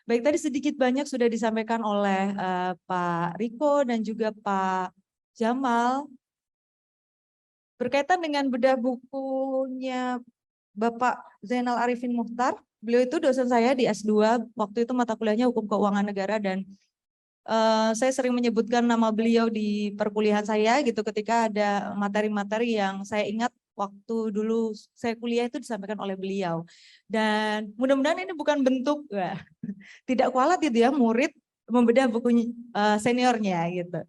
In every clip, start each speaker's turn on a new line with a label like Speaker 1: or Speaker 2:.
Speaker 1: Baik, tadi sedikit banyak sudah disampaikan oleh Pak Riko dan juga Pak Jamal. Berkaitan dengan bedah bukunya Bapak Zainal Arifin Muchtar, beliau itu dosen saya di S2, waktu itu mata kuliahnya Hukum Keuangan Negara, dan saya sering menyebutkan nama beliau di perkuliahan saya gitu ketika ada materi-materi yang saya ingat waktu dulu saya kuliah itu disampaikan oleh beliau. Dan mudah-mudahan ini bukan bentuk tidak kualat gitu ya murid membedah buku seniornya gitu.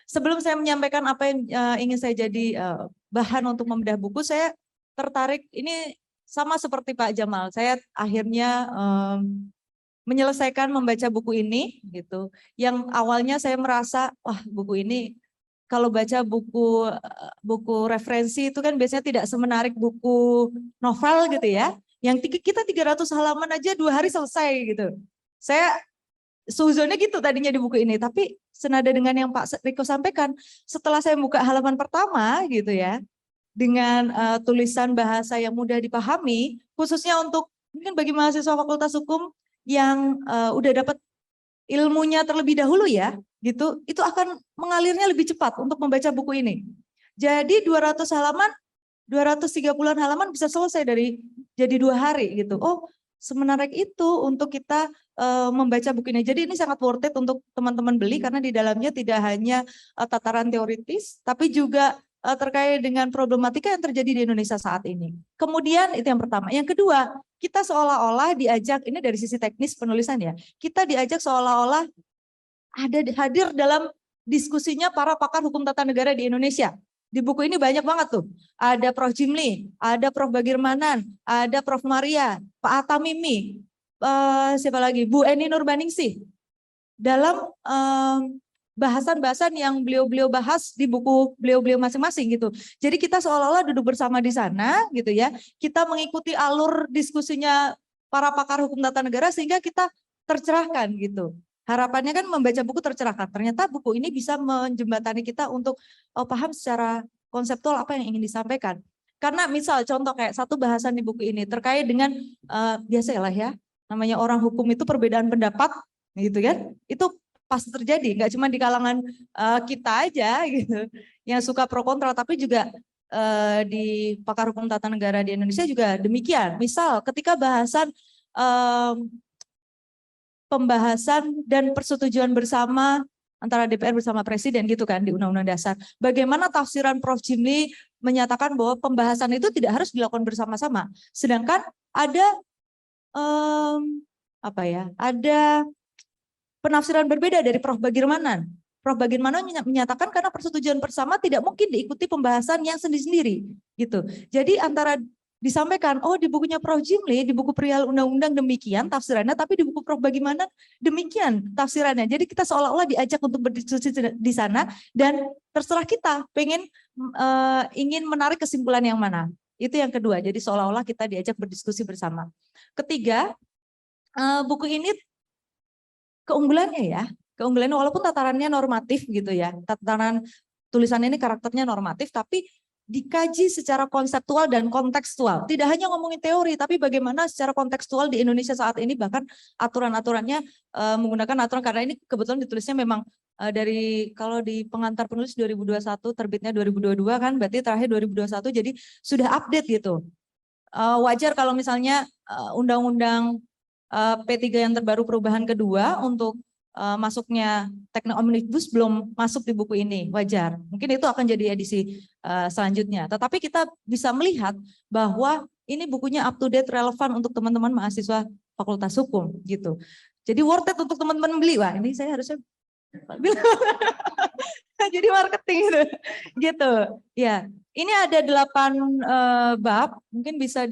Speaker 1: Sebelum saya menyampaikan apa yang ingin saya jadi bahan untuk membedah buku, saya tertarik ini sama seperti Pak Jamal. Saya akhirnya menyelesaikan membaca buku ini gitu. Yang awalnya saya merasa wah buku ini kalau baca buku referensi itu kan biasanya tidak semenarik buku novel gitu ya. Yang kita 300 halaman aja 2 hari selesai gitu. Saya suzonnya gitu tadinya di buku ini, tapi senada dengan yang Pak Riko sampaikan, setelah saya buka halaman pertama gitu ya, dengan tulisan bahasa yang mudah dipahami, khususnya untuk mungkin bagi mahasiswa Fakultas Hukum yang udah dapat ilmunya terlebih dahulu ya, gitu, itu akan mengalirnya lebih cepat untuk membaca buku ini. Jadi 200 halaman, 230-an halaman bisa selesai jadi 2 hari gitu. Oh, semenarik itu untuk kita membaca buku ini. Jadi ini sangat worth it untuk teman-teman beli karena di dalamnya tidak hanya tataran teoritis, tapi juga terkait dengan problematika yang terjadi di Indonesia saat ini. Kemudian itu yang pertama. Yang kedua, kita seolah-olah diajak, ini dari sisi teknis penulisan ya, kita diajak seolah-olah hadir dalam diskusinya para pakar hukum tata negara di Indonesia. Di buku ini banyak banget tuh. Ada Prof. Jimli, ada Prof. Bagirmanan, ada Prof. Maria, Pak Atta Mimi, siapa lagi? Bu Eni Nurbaningsih. Dalam bahasan-bahasan yang beliau-beliau bahas di buku beliau-beliau masing-masing gitu. Jadi kita seolah-olah duduk bersama di sana gitu ya. Kita mengikuti alur diskusinya para pakar hukum tata negara sehingga kita tercerahkan gitu. Harapannya kan membaca buku tercerahkan. Ternyata buku ini bisa menjembatani kita untuk paham secara konseptual apa yang ingin disampaikan. Karena misal contoh kayak satu bahasan di buku ini terkait dengan biasalah ya, namanya orang hukum itu perbedaan pendapat gitu kan. Itu pasti terjadi, nggak cuma di kalangan kita aja gitu yang suka pro kontra, tapi juga di pakar hukum tata negara di Indonesia juga demikian. Misal ketika bahasan pembahasan dan persetujuan bersama antara DPR bersama Presiden gitu kan di Undang-Undang Dasar. Bagaimana tafsiran Prof. Jimli menyatakan bahwa pembahasan itu tidak harus dilakukan bersama-sama. Sedangkan ada ada penafsiran berbeda dari Prof. Bagirmanan. Prof. Bagirmanan menyatakan karena persetujuan bersama tidak mungkin diikuti pembahasan yang sendiri-sendiri gitu. Jadi antara disampaikan, oh di bukunya Prof. Jimli, di buku perihal undang-undang demikian tafsirannya, tapi di buku Prof. Bagirmanan demikian tafsirannya. Jadi kita seolah-olah diajak untuk berdiskusi di sana dan terserah kita ingin menarik kesimpulan yang mana. Itu yang kedua. Jadi seolah-olah kita diajak berdiskusi bersama. Ketiga, buku ini keunggulannya walaupun tatarannya normatif gitu ya, tataran tulisan ini karakternya normatif, tapi dikaji secara konseptual dan kontekstual. Tidak hanya ngomongin teori, tapi bagaimana secara kontekstual di Indonesia saat ini, bahkan aturan-aturannya menggunakan aturan, karena ini kebetulan ditulisnya memang dari, kalau di pengantar penulis 2021, terbitnya 2022 kan, berarti terakhir 2021, jadi sudah update gitu. Wajar kalau misalnya undang-undang P3 yang terbaru perubahan kedua untuk masuknya teknik omnibus belum masuk di buku ini, wajar. Mungkin itu akan jadi edisi selanjutnya. Tetapi kita bisa melihat bahwa ini bukunya up to date, relevan untuk teman-teman mahasiswa Fakultas Hukum gitu. Jadi worth it untuk teman-teman beli. Wah, ini saya harusnya jadi marketing gitu. Ya, ini ada 8 bab, mungkin bisa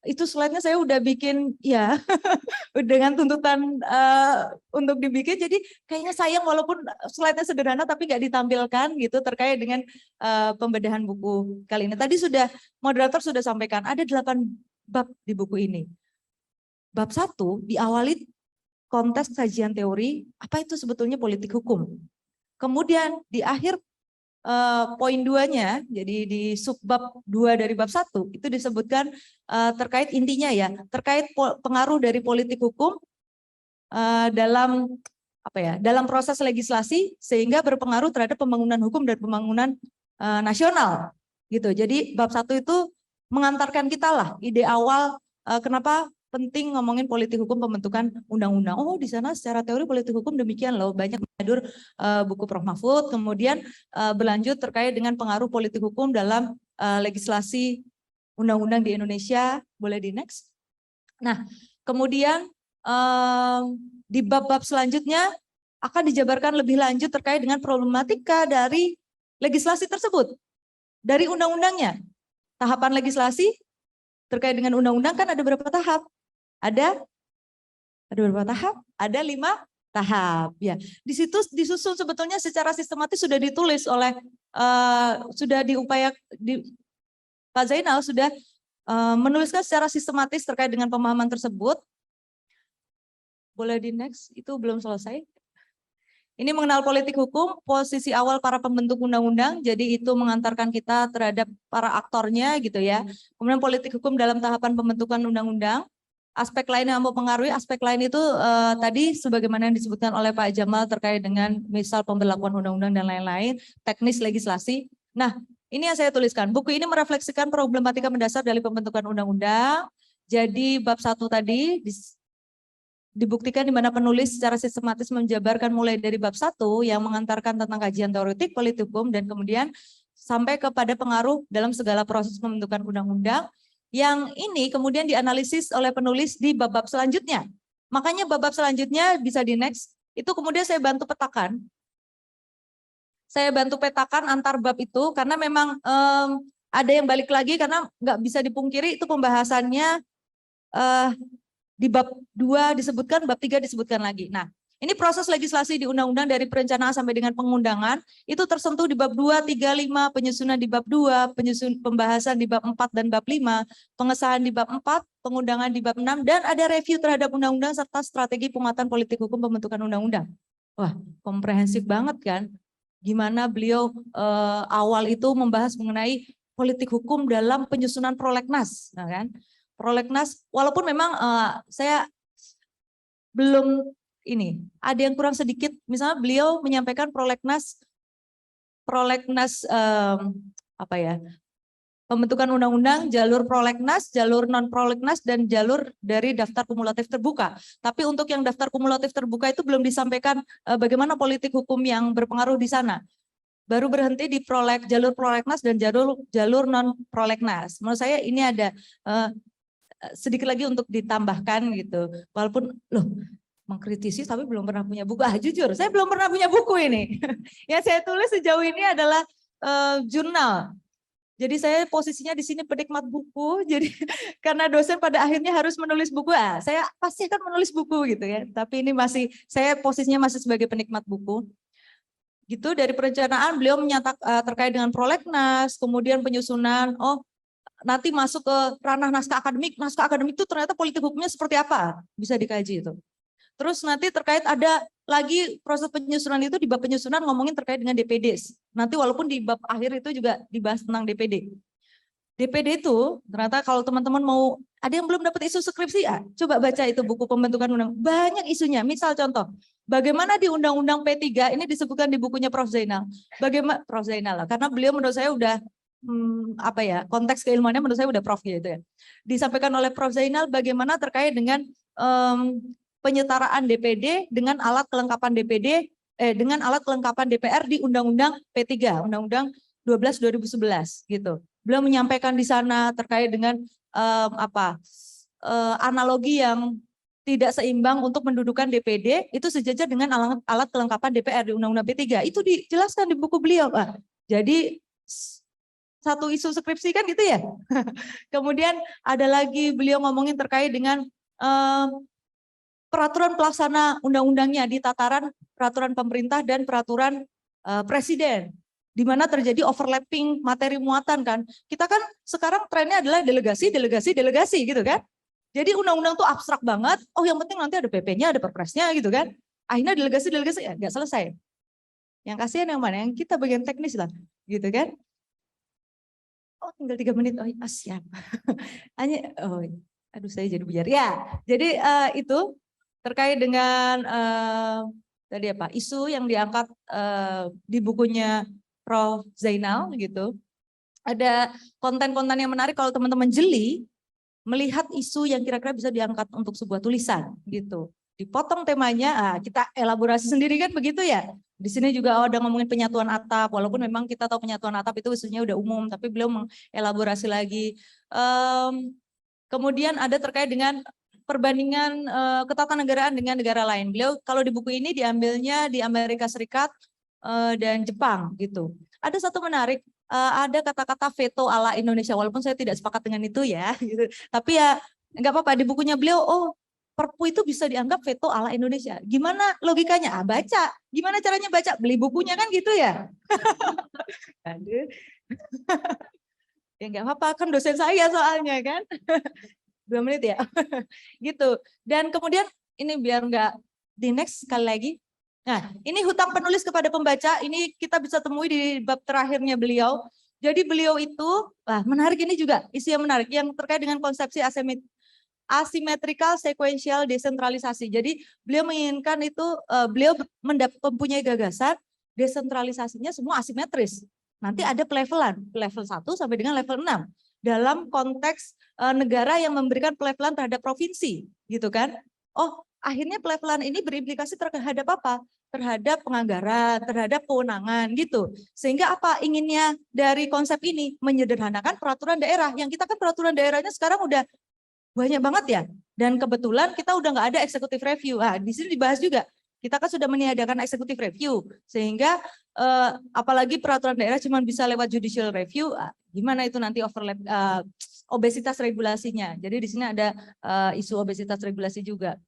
Speaker 1: itu slide-nya saya udah bikin ya dengan tuntutan untuk dibikin, jadi kayaknya sayang walaupun slide-nya sederhana tapi nggak ditampilkan gitu terkait dengan pembedahan buku kali ini. Tadi moderator sudah sampaikan ada 8 bab di buku ini. Bab 1 diawali konteks kajian teori apa itu sebetulnya politik hukum. Kemudian di akhir poin 2-nya, jadi di subbab 2 dari bab 1 itu disebutkan terkait intinya ya, terkait pengaruh dari politik hukum dalam dalam proses legislasi sehingga berpengaruh terhadap pembangunan hukum dan pembangunan nasional gitu. Jadi bab 1 itu mengantarkan kita lah ide awal kenapa penting ngomongin politik hukum pembentukan undang-undang. Oh, di sana secara teori politik hukum demikian loh, banyak mengadur buku Prof. Mahfud, kemudian berlanjut terkait dengan pengaruh politik hukum dalam legislasi undang-undang di Indonesia. Boleh di next. Nah, kemudian di bab-bab selanjutnya akan dijabarkan lebih lanjut terkait dengan problematika dari legislasi tersebut. Dari undang-undangnya, tahapan legislasi terkait dengan undang-undang kan ada berapa tahap? Ada berapa tahap? Ada 5 tahap. Ya, di situ disusun sebetulnya secara sistematis sudah ditulis oleh sudah Pak Zainal sudah menuliskan secara sistematis terkait dengan pemahaman tersebut. Boleh di next, itu belum selesai. Ini mengenal politik hukum, posisi awal para pembentuk undang-undang, jadi itu mengantarkan kita terhadap para aktornya gitu ya. Kemudian politik hukum dalam tahapan pembentukan undang-undang. Aspek lain yang mempengaruhi, aspek lain itu tadi sebagaimana yang disebutkan oleh Pak Jamal terkait dengan misal pemberlakuan undang-undang dan lain-lain, teknis legislasi. Nah, ini yang saya tuliskan. Buku ini merefleksikan problematika mendasar dari pembentukan undang-undang. Jadi bab 1 tadi dibuktikan di mana penulis secara sistematis menjabarkan mulai dari bab 1 yang mengantarkan tentang kajian teoretik politik hukum dan kemudian sampai kepada pengaruh dalam segala proses pembentukan undang-undang. Yang ini kemudian dianalisis oleh penulis di bab-bab selanjutnya. Makanya bab-bab selanjutnya bisa di next, itu kemudian saya bantu petakan. Saya bantu petakan antar bab itu karena memang ada yang balik lagi karena nggak bisa dipungkiri itu pembahasannya di bab 2 disebutkan, bab 3 disebutkan lagi. Nah, ini proses legislasi di undang-undang dari perencanaan sampai dengan pengundangan, itu tersentuh di bab 2, 3, 5, penyusunan di bab 2, pembahasan di bab 4 dan bab 5, pengesahan di bab 4, pengundangan di bab 6, dan ada review terhadap undang-undang serta strategi penguatan politik hukum pembentukan undang-undang. Wah, komprehensif banget kan? Gimana beliau awal itu membahas mengenai politik hukum dalam penyusunan prolegnas, nah kan? Prolegnas, walaupun memang saya belum ini, ada yang kurang sedikit, misalnya beliau menyampaikan prolegnas pembentukan undang-undang, jalur prolegnas, jalur non prolegnas, dan jalur dari daftar kumulatif terbuka. Tapi untuk yang daftar kumulatif terbuka itu belum disampaikan bagaimana politik hukum yang berpengaruh di sana. Baru berhenti di jalur prolegnas dan jalur non prolegnas. Menurut saya ini ada sedikit lagi untuk ditambahkan gitu. Walaupun mengkritisi tapi belum pernah punya buku. Jujur, saya belum pernah punya buku ini. Yang saya tulis sejauh ini adalah jurnal. Jadi saya posisinya di sini penikmat buku. Jadi karena dosen pada akhirnya harus menulis buku, saya pasti akan menulis buku gitu ya. Tapi ini saya posisinya masih sebagai penikmat buku. Gitu dari perencanaan beliau menyatakan terkait dengan prolegnas, kemudian penyusunan, nanti masuk ke ranah naskah akademik itu ternyata politik hukumnya seperti apa, bisa dikaji itu. Terus nanti terkait ada lagi proses penyusunan itu di bab penyusunan ngomongin terkait dengan DPD. Nanti walaupun di bab akhir itu juga dibahas tentang DPD. DPD itu ternyata kalau teman-teman mau, ada yang belum dapat isu skripsi ya, coba baca itu buku pembentukan undang. Banyak isunya, misal contoh, bagaimana di Undang-Undang P3, ini disebutkan di bukunya Prof. Zainal. Bagaimana Prof. Zainal lah, karena beliau menurut saya udah konteks keilmuannya menurut saya udah prof gitu ya. Disampaikan oleh Prof. Zainal bagaimana terkait dengan penyetaraan DPD dengan alat kelengkapan dengan alat kelengkapan DPR di Undang-Undang P3, Undang-Undang 12 2011 gitu. Beliau menyampaikan di sana terkait dengan analogi yang tidak seimbang untuk mendudukan DPD itu sejajar dengan alat kelengkapan DPR di Undang-Undang P3. Itu dijelaskan di buku beliau, Pak. Jadi satu isu skripsi kan gitu ya. Kemudian ada lagi beliau ngomongin terkait dengan peraturan pelaksana undang-undangnya di tataran peraturan pemerintah dan peraturan presiden, di mana terjadi overlapping materi muatan kan. Kita kan sekarang trennya adalah delegasi gitu kan. Jadi undang-undang tuh abstrak banget, yang penting nanti ada PP-nya, ada perpresnya gitu kan. Akhirnya delegasi ya nggak selesai. Yang kasihan yang mana? Yang kita bagian teknis lah gitu kan. Tinggal 3 menit. Siap. Hanya aduh saya jadi buyar. Ya, jadi itu terkait dengan tadi apa isu yang diangkat di bukunya Prof. Zainal gitu. Ada konten-konten yang menarik kalau teman-teman jeli melihat isu yang kira-kira bisa diangkat untuk sebuah tulisan gitu. Dipotong temanya, kita elaborasi sendiri kan begitu ya. Di sini juga ada ngomongin penyatuan atap, walaupun memang kita tahu penyatuan atap itu isunya udah umum, tapi beliau mengelaborasi lagi. Kemudian ada terkait dengan perbandingan ketatanegaraan dengan negara lain. Beliau kalau di buku ini diambilnya di Amerika Serikat dan Jepang gitu. Ada satu menarik, ada kata-kata veto ala Indonesia, walaupun saya tidak sepakat dengan itu ya. Gitu. Tapi ya nggak apa-apa, di bukunya beliau, Perpu itu bisa dianggap veto ala Indonesia. Gimana logikanya? Baca. Gimana caranya baca? Beli bukunya kan gitu ya. Aduh. Ya nggak apa-apa, kan dosen saya soalnya kan. 2 menit ya. Gitu. Dan kemudian ini biar nggak di next sekali lagi. Nah, ini hutang penulis kepada pembaca, ini kita bisa temui di bab terakhirnya beliau. Jadi beliau itu, menarik ini juga, isi yang menarik, yang terkait dengan konsepsi asymmetrical sequential desentralisasi. Jadi beliau menginginkan itu, beliau mempunyai gagasan desentralisasinya semua asimetris. Nanti ada pelevelan, level 1 sampai dengan level 6 dalam konteks negara yang memberikan pelevelan terhadap provinsi, gitu kan? Akhirnya pelevelan ini berimplikasi terhadap apa? Terhadap penganggaran, terhadap kewenangan gitu. Sehingga apa inginnya dari konsep ini? Menyederhanakan peraturan daerah. Yang kita kan peraturan daerahnya sekarang udah banyak banget ya. Dan kebetulan kita udah nggak ada executive review. Di sini dibahas juga. Kita kan sudah meniadakan executive review. Sehingga apalagi peraturan daerah cuma bisa lewat judicial review. Gimana itu nanti overlap obesitas regulasinya. Jadi di sini ada isu obesitas regulasi juga.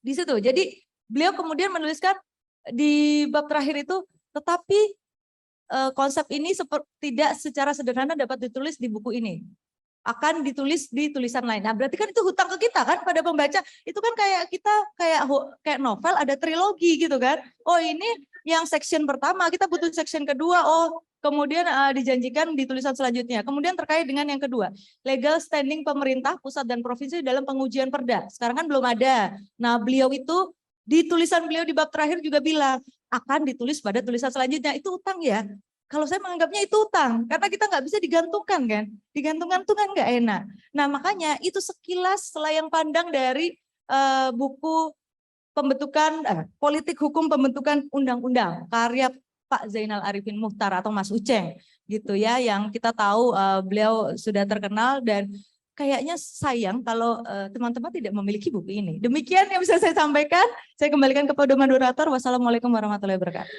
Speaker 1: Di situ. Jadi beliau kemudian menuliskan di bab terakhir itu, tetapi konsep ini tidak secara sederhana dapat ditulis di buku ini. Akan ditulis di tulisan lain. Nah, berarti kan itu hutang ke kita kan pada pembaca. Itu kan kayak kita kayak novel ada trilogi gitu kan. Ini yang section pertama, kita butuh section kedua. Kemudian dijanjikan di tulisan selanjutnya. Kemudian terkait dengan yang kedua, legal standing pemerintah pusat dan provinsi dalam pengujian perda. Sekarang kan belum ada. Nah, beliau itu di tulisan beliau di bab terakhir juga bilang akan ditulis pada tulisan selanjutnya. Itu utang ya. Kalau saya menganggapnya itu utang, karena kita nggak bisa digantungkan kan. Digantungkan itu kan nggak enak. Nah makanya itu sekilas selayang pandang dari buku pembentukan politik hukum pembentukan undang-undang karya Pak Zainal Arifin Muchtar atau Mas Uceng gitu ya, yang kita tahu beliau sudah terkenal dan kayaknya sayang kalau teman-teman tidak memiliki buku ini. Demikian yang bisa saya sampaikan. Saya kembalikan kepada moderator. Wassalamualaikum warahmatullahi wabarakatuh.